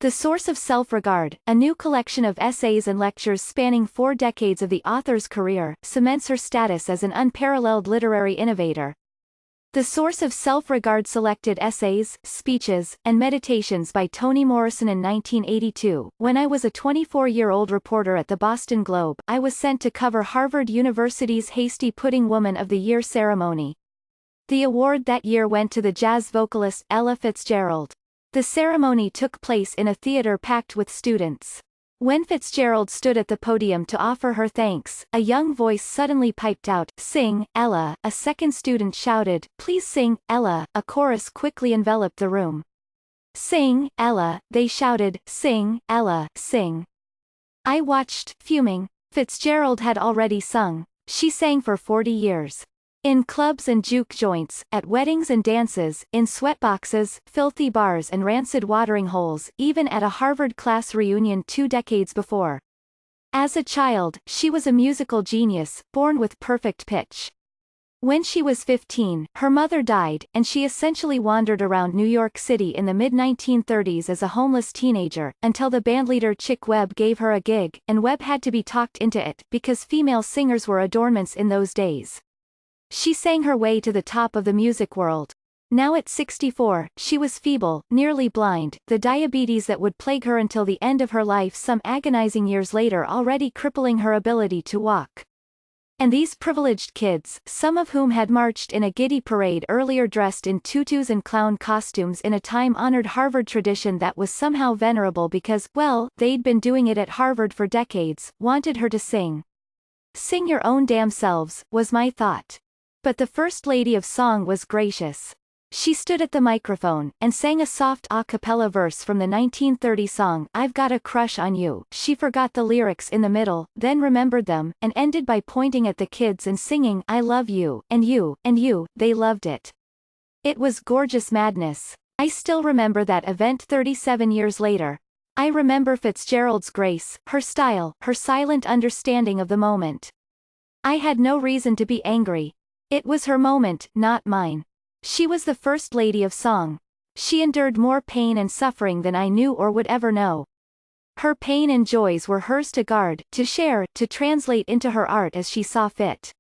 The Source of Self-Regard, a new collection of essays and lectures spanning 4 decades of the author's career, cements her status as an unparalleled literary innovator. The Source of Self-Regard selected essays, speeches, and meditations by Toni Morrison in 1982. When I was a 24-year-old reporter at the Boston Globe, I was sent to cover Harvard University's Hasty Pudding Woman of the Year ceremony. The award that year went to the jazz vocalist Ella Fitzgerald. The ceremony took place in a theater packed with students. When Fitzgerald stood at the podium to offer her thanks, a young voice suddenly piped out, "Sing, Ella." A second student shouted, "Please sing, Ella." A chorus quickly enveloped the room. "Sing, Ella," they shouted, "Sing, Ella, sing." I watched, fuming. Fitzgerald had already sung. She sang for 40 years. In clubs and juke joints, at weddings and dances, in sweatboxes, filthy bars and rancid watering holes, even at a Harvard class reunion 2 decades before. As a child, she was a musical genius, born with perfect pitch. When she was 15, her mother died, and she essentially wandered around New York City in the mid-1930s as a homeless teenager, until the bandleader Chick Webb gave her a gig, and Webb had to be talked into it, because female singers were adornments in those days. She sang her way to the top of the music world. Now at 64, she was feeble, nearly blind, the diabetes that would plague her until the end of her life some agonizing years later already crippling her ability to walk. And these privileged kids, some of whom had marched in a giddy parade earlier dressed in tutus and clown costumes in a time-honored Harvard tradition that was somehow venerable because, well, they'd been doing it at Harvard for decades, wanted her to sing. Sing your own damn selves, was my thought. But the First Lady of Song was gracious. She stood at the microphone, and sang a soft a cappella verse from the 1930 song, "I've Got a Crush on You." She forgot the lyrics in the middle, then remembered them, and ended by pointing at the kids and singing, "I love you, and you, and you." They loved it. It was gorgeous madness. I still remember that event 37 years later. I remember Fitzgerald's grace, her style, her silent understanding of the moment. I had no reason to be angry. It was her moment, not mine. She was the First Lady of Song. She endured more pain and suffering than I knew or would ever know. Her pain and joys were hers to guard, to share, to translate into her art as she saw fit.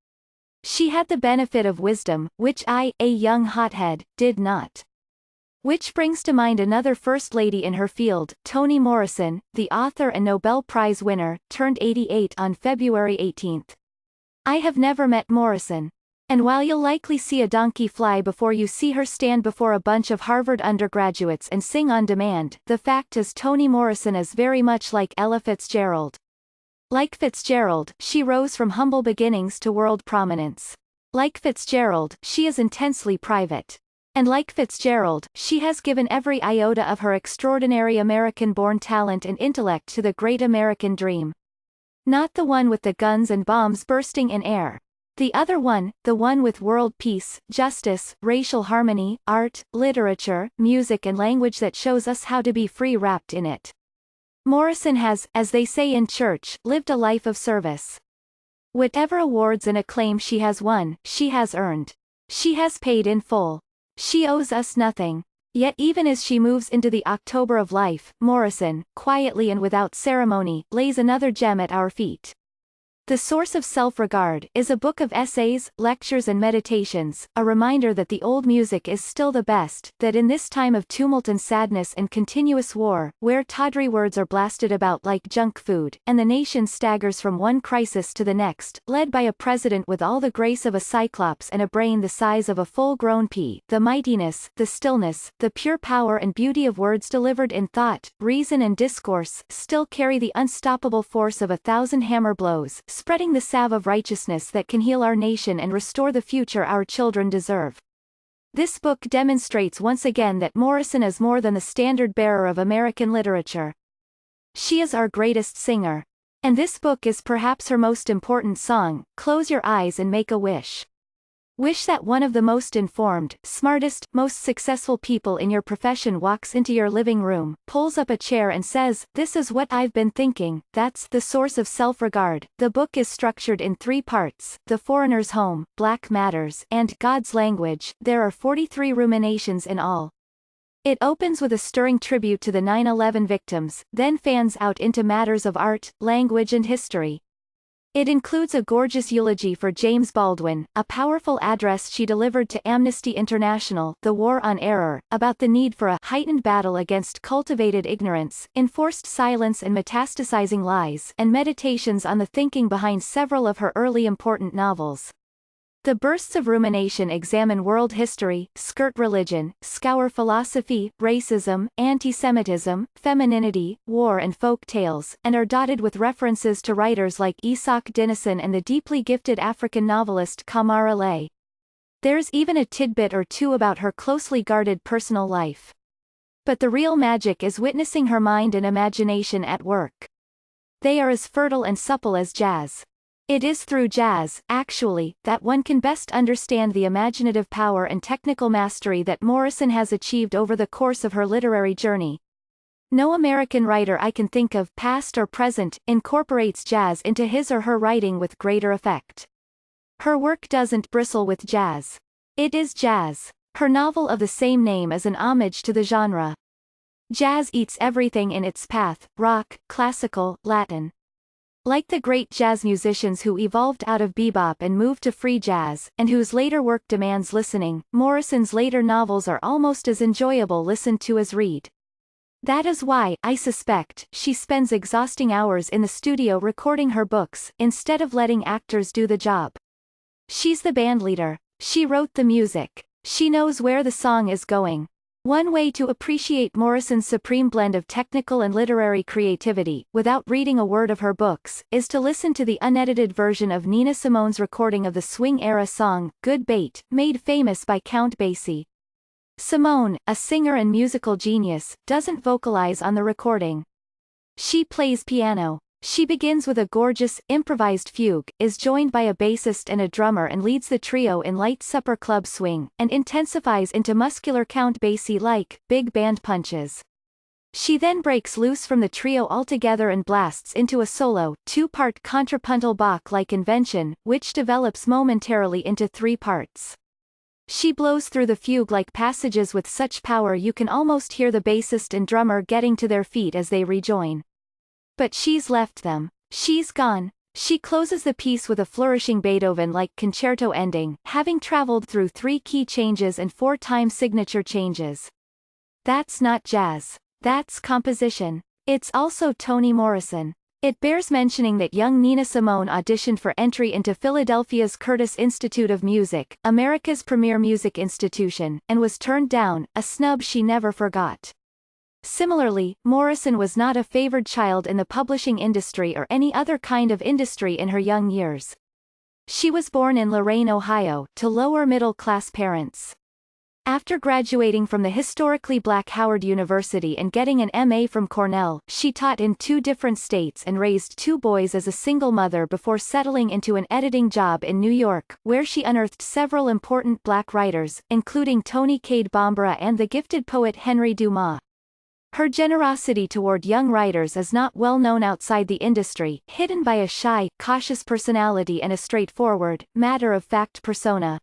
She had the benefit of wisdom, which I, a young hothead, did not. Which brings to mind another First Lady in her field, Toni Morrison, the author and Nobel Prize winner, turned 88 on February 18. I have never met Morrison. And while you'll likely see a donkey fly before you see her stand before a bunch of Harvard undergraduates and sing on demand, the fact is Toni Morrison is very much like Ella Fitzgerald. Like Fitzgerald, she rose from humble beginnings to world prominence. Like Fitzgerald, she is intensely private. And like Fitzgerald, she has given every iota of her extraordinary American-born talent and intellect to the great American dream. Not the one with the guns and bombs bursting in air. The other one, the one with world peace, justice, racial harmony, art, literature, music and language that shows us how to be free wrapped in it. Morrison has, as they say in church, lived a life of service. Whatever awards and acclaim she has won, she has earned. She has paid in full. She owes us nothing. Yet even as she moves into the October of life, Morrison, quietly and without ceremony, lays another gem at our feet. The Source of Self-Regard is a book of essays, lectures and meditations, a reminder that the old music is still the best, that in this time of tumult and sadness and continuous war, where tawdry words are blasted about like junk food, and the nation staggers from one crisis to the next, led by a president with all the grace of a cyclops and a brain the size of a full-grown pea, the mightiness, the stillness, the pure power and beauty of words delivered in thought, reason and discourse, still carry the unstoppable force of 1,000 hammer blows, spreading the salve of righteousness that can heal our nation and restore the future our children deserve. This book demonstrates once again that Morrison is more than the standard-bearer of American literature. She is our greatest singer. And this book is perhaps her most important song, Close Your Eyes and Make a Wish. Wish that one of the most informed, smartest, most successful people in your profession walks into your living room, pulls up a chair and says, "This is what I've been thinking." That's The Source of Self-Regard. The book is structured in 3 parts, The Foreigner's Home, Black Matters, and God's Language. There are 43 ruminations in all. It opens with a stirring tribute to the 9/11 victims, then fans out into matters of art, language and history. It includes a gorgeous eulogy for James Baldwin, a powerful address she delivered to Amnesty International, The War on Error, about the need for a heightened battle against cultivated ignorance, enforced silence and metastasizing lies, and meditations on the thinking behind several of her early important novels. The bursts of rumination examine world history, skirt religion, scour philosophy, racism, anti-Semitism, femininity, war and folk tales, and are dotted with references to writers like Isaac Dinesen and the deeply gifted African novelist Kamara Lay. There's even a tidbit or two about her closely guarded personal life. But the real magic is witnessing her mind and imagination at work. They are as fertile and supple as jazz. It is through jazz, actually, that one can best understand the imaginative power and technical mastery that Morrison has achieved over the course of her literary journey. No American writer I can think of, past or present, incorporates jazz into his or her writing with greater effect. Her work doesn't bristle with jazz. It is jazz. Her novel of the same name is an homage to the genre. Jazz eats everything in its path, rock, classical, Latin. Like the great jazz musicians who evolved out of bebop and moved to free jazz, and whose later work demands listening, Morrison's later novels are almost as enjoyable listened to as read. That is why, I suspect, she spends exhausting hours in the studio recording her books, instead of letting actors do the job. She's the bandleader. She wrote the music. She knows where the song is going. One way to appreciate Morrison's supreme blend of technical and literary creativity, without reading a word of her books, is to listen to the unedited version of Nina Simone's recording of the swing-era song, Good Bait, made famous by Count Basie. Simone, a singer and musical genius, doesn't vocalize on the recording. She plays piano. She begins with a gorgeous, improvised fugue, is joined by a bassist and a drummer and leads the trio in light supper club swing, and intensifies into muscular Count Basie-like, big band punches. She then breaks loose from the trio altogether and blasts into a solo, two-part contrapuntal Bach-like invention, which develops momentarily into three parts. She blows through the fugue-like passages with such power you can almost hear the bassist and drummer getting to their feet as they rejoin. But she's left them. She's gone. She closes the piece with a flourishing Beethoven-like concerto ending, having traveled through 3 key changes and 4 time signature changes. That's not jazz. That's composition. It's also Toni Morrison. It bears mentioning that young Nina Simone auditioned for entry into Philadelphia's Curtis Institute of Music, America's premier music institution, and was turned down, a snub she never forgot. Similarly, Morrison was not a favored child in the publishing industry or any other kind of industry in her young years. She was born in Lorain, Ohio, to lower-middle-class parents. After graduating from the historically black Howard University and getting an MA from Cornell, she taught in 2 different states and raised 2 boys as a single mother before settling into an editing job in New York, where she unearthed several important black writers, including Toni Cade Bambara and the gifted poet Henry Dumas. Her generosity toward young writers is not well known outside the industry, hidden by a shy, cautious personality and a straightforward, matter-of-fact persona.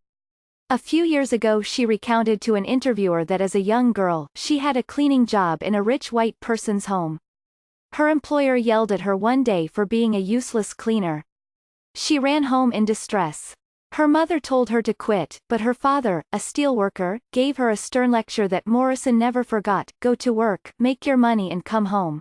A few years ago she recounted to an interviewer that as a young girl, she had a cleaning job in a rich white person's home. Her employer yelled at her one day for being a useless cleaner. She ran home in distress. Her mother told her to quit, but her father, a steelworker, gave her a stern lecture that Morrison never forgot: go to work, make your money and come home.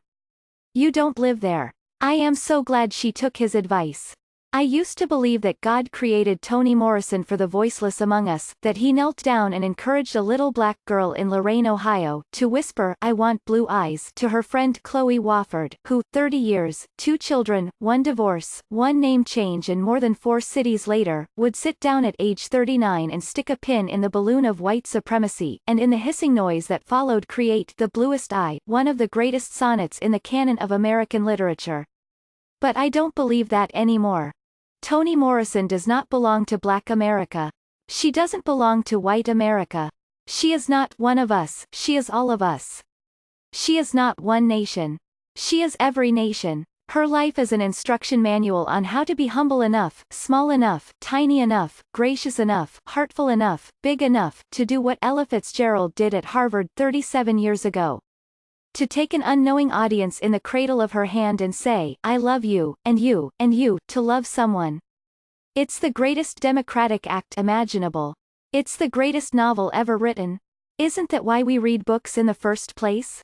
You don't live there. I am so glad she took his advice. I used to believe that God created Toni Morrison for the voiceless among us, that he knelt down and encouraged a little black girl in Lorain, Ohio, to whisper, "I want blue eyes," to her friend Chloe Wofford, who, 30 years, 2 children, 1 divorce, 1 name change and more than 4 cities later, would sit down at age 39 and stick a pin in the balloon of white supremacy, and in the hissing noise that followed create The Bluest Eye, one of the greatest sonnets in the canon of American literature. But I don't believe that anymore. Toni Morrison does not belong to Black America. She doesn't belong to white America. She is not one of us, she is all of us. She is not one nation. She is every nation. Her life is an instruction manual on how to be humble enough, small enough, tiny enough, gracious enough, heartful enough, big enough, to do what Ella Fitzgerald did at Harvard 37 years ago. To take an unknowing audience in the cradle of her hand and say, I love you, and you, and you, to love someone. It's the greatest democratic act imaginable. It's the greatest novel ever written. Isn't that why we read books in the first place?